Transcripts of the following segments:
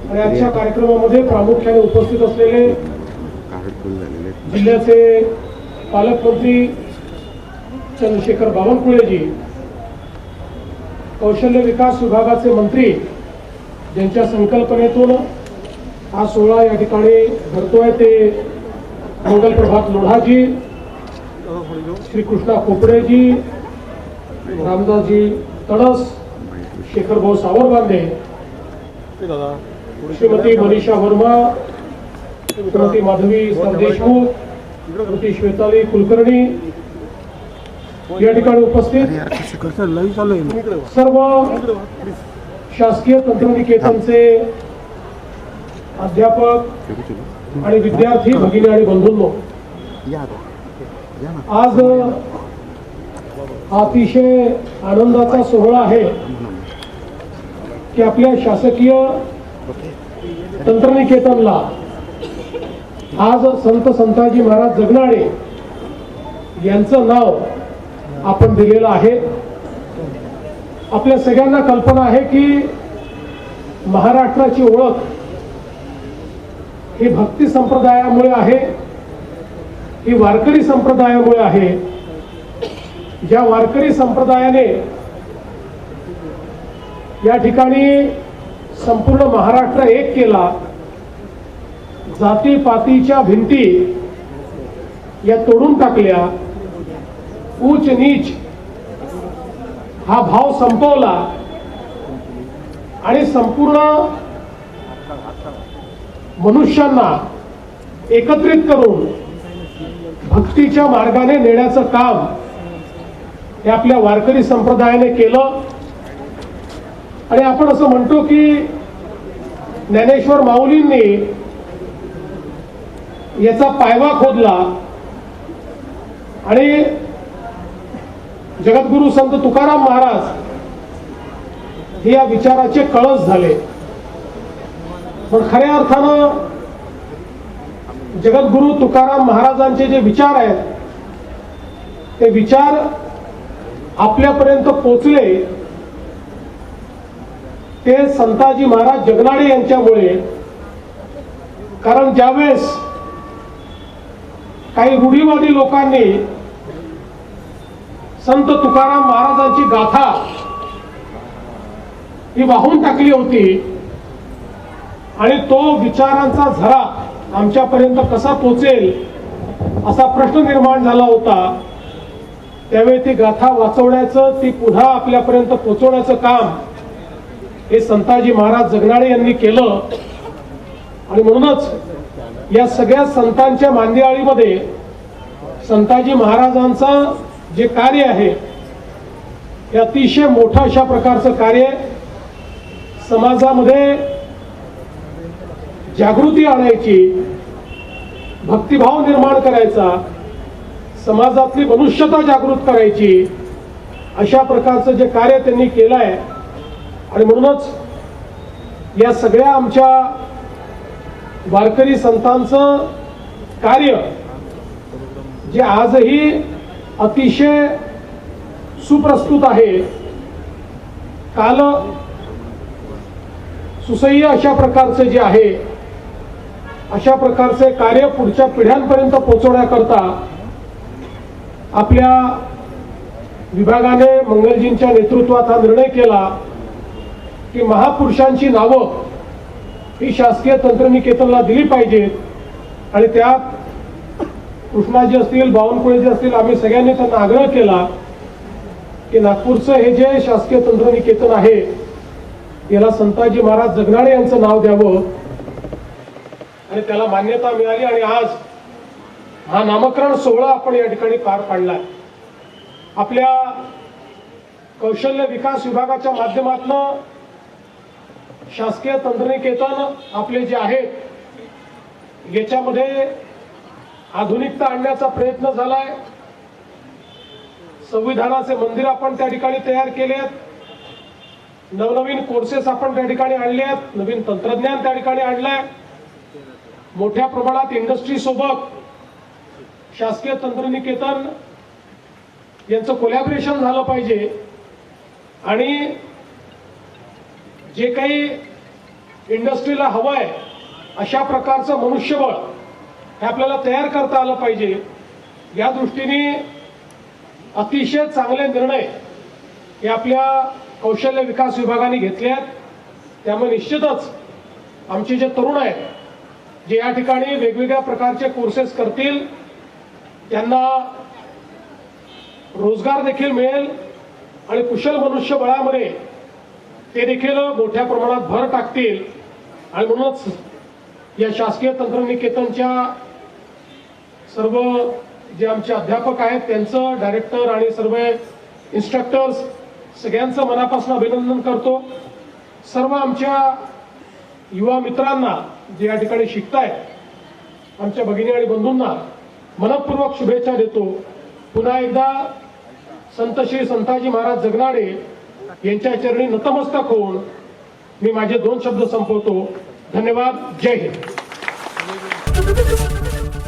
आणि आजच्या कार्यक्रमामध्ये प्रामुख्याने उपस्थित असलेले जिल्ह्याचे पालकमंत्री चंद्रशेखर बावनकुळेजी, कौशल्य विकास विभागाचे मंत्री ज्यांच्या संकल्पनेतून हा सोहळा या ठिकाणी घडतोय ते मंगल प्रभात लोढाजी, श्री कृष्णा खोपडेजी, रामदासजी तडस, शेखर भाऊ सावरबांधे, श्रीमती मनीषा वर्मा, श्रीमती माधवी देशमुख, श्रीमती श्वेताली कुलकर्णी या ठिकाणी उपस्थित सर्व शासकीय तंत्रनिकेतनचे अध्यापक आणि विद्यार्थी भगिनी आणि बंधूंनो, आज अतिशय आनंदाचा सोहळा आहे की आपल्या शासकीय तंत्रनिकेतनला आज संत संताजी महाराज जगनाळे यांचं नाव आपण दिलेलं आहे। आपल्या सगळ्यांना कल्पना आहे की महाराष्ट्राची ओळख ही भक्ती संप्रदायामुळे आहे, ही वारकरी संप्रदायामुळे आहे। ज्या वारकरी संप्रदायाने या ठिकाणी संपूर्ण महाराष्ट्र एक केला, जातीपातीच्या भिंती या तोडून टाकल्या, उच्च नीच हा भाव संपवला आणि संपूर्ण मनुष्यांना एकत्रित करून भक्तीच्या मार्गाने नेण्याचं काम हे आपल्या वारकरी संप्रदायाने केलं। आणि आपण असं म्हणतो की ज्ञानेश्वर माऊलींनी याचा पायवा खोदला आणि जगद्गुरु संत तुकाराम महाराज हे या विचाराचे कळस झाले। पण खऱ्या अर्थानं जगद्गुरु तुकाराम महाराजांचे जे विचार आहेत ते विचार आपल्यापर्यंत पोचले ते संताजी महाराज जगनाळे यांच्यामुळे। कारण ज्यावेळेस काही रूढीवादी लोकांनी संत तुकाराम महाराजांची गाथा ही वाहून टाकली होती आणि तो विचारांचा झरा आमच्यापर्यंत कसा पोचेल असा प्रश्न निर्माण झाला होता, त्यावेळी ती गाथा वाचवण्याचं, ती पुन्हा आपल्यापर्यंत पोचवण्याचं काम हे संताजी महाराज जगनाळे यांनी केलं। आणि म्हणूनच या सगळ्या संतांच्या मांदियाळीमध्ये संताजी महाराजांचं जे कार्य आहे हे अतिशय मोठं अशा प्रकारचं कार्य, समाजामध्ये जागृती आणायची, भक्तिभाव निर्माण करायचा, समाजातली मनुष्यता जागृत करायची, अशा प्रकारचं जे कार्य त्यांनी केलं आहे। आणि म्हणूनच या सगळ्या आमच्या वारकरी संतांचं कार्य जे आजही अतिशय सुप्रस्तुत आहे, काल सुसह्य अशा प्रकारचे जे आहे अशा प्रकारचे कार्य पुढच्या पिढ्यांपर्यंत पोहोचवण्याकरता आपल्या विभागाने मंगलजींच्या नेतृत्वात हा निर्णय केला की महापुरुषांची नावं ही शासकीय तंत्रनिकेतनला दिली पाहिजेत। आणि त्यात कृष्णाजी असतील, बावनकुळेजी असतील, आम्ही सगळ्यांनी त्यांना आग्रह केला की नागपूरचं हे जे शासकीय तंत्रनिकेतन आहे याला संताजी महाराज जगनाळे यांचं नाव द्यावं। आणि त्याला मान्यता मिळाली आणि आज हा नामकरण सोहळा आपण या ठिकाणी पार पाडलाय। आपल्या कौशल्य विकास विभागाच्या माध्यमातून शासकीय तंत्रनिकेतन आपले जे आहेत याच्यामध्ये आधुनिकता आणण्याचा प्रयत्न झालाय। संविधानाचे मंदिर आपण त्या ठिकाणी तयार केले आहेत, नवनवीन कोर्सेस आपण त्या ठिकाणी आणले आहेत, नवीन तंत्रज्ञान त्या ठिकाणी आणलंय, मोठ्या प्रमाणात इंडस्ट्री सोबत शासकीय तंत्रनिकेतन यांचं कोलॅबोरेशन झालं पाहिजे। आणि जे काही इंडस्ट्रीला हवं आहे अशा प्रकारचं मनुष्यबळ हे आपल्याला तयार करता आलं पाहिजे. या दृष्टीने अतिशय चांगले निर्णय हे आपल्या कौशल्य विकास विभागाने घेतले आहेत. त्यामुळे निश्चितच आमचे जे तरुण आहेत जे या ठिकाणी वेगवेगळ्या प्रकारचे कोर्सेस करतील त्यांना रोजगार देखील मिळेल आणि कुशल मनुष्यबळामध्ये ते देखील मोठ्या प्रमाणात भर टाकतील. आणि म्हणूनच या शासकीय तंत्रनिकेतनच्या सर्व जे आमचे अध्यापक आहेत त्यांचं, डायरेक्टर आणि सर्व इन्स्ट्रक्टर्स सगळ्यांचं मनापासून अभिनंदन करतो. सर्व आमच्या युवा मित्रांना जे या ठिकाणी शिकतायत आमच्या भगिनी आणि बंधूंना मनपूर्वक शुभेच्छा देतो. पुन्हा एकदा संत श्री संताजी महाराज जगनाडे यांच्या चरणी नतमस्तक होऊन मी माझे 2 शब्द संपवतो. धन्यवाद. जय हिंद.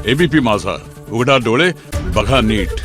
एबीपी माझा, उघडा डोळे बघा नीट.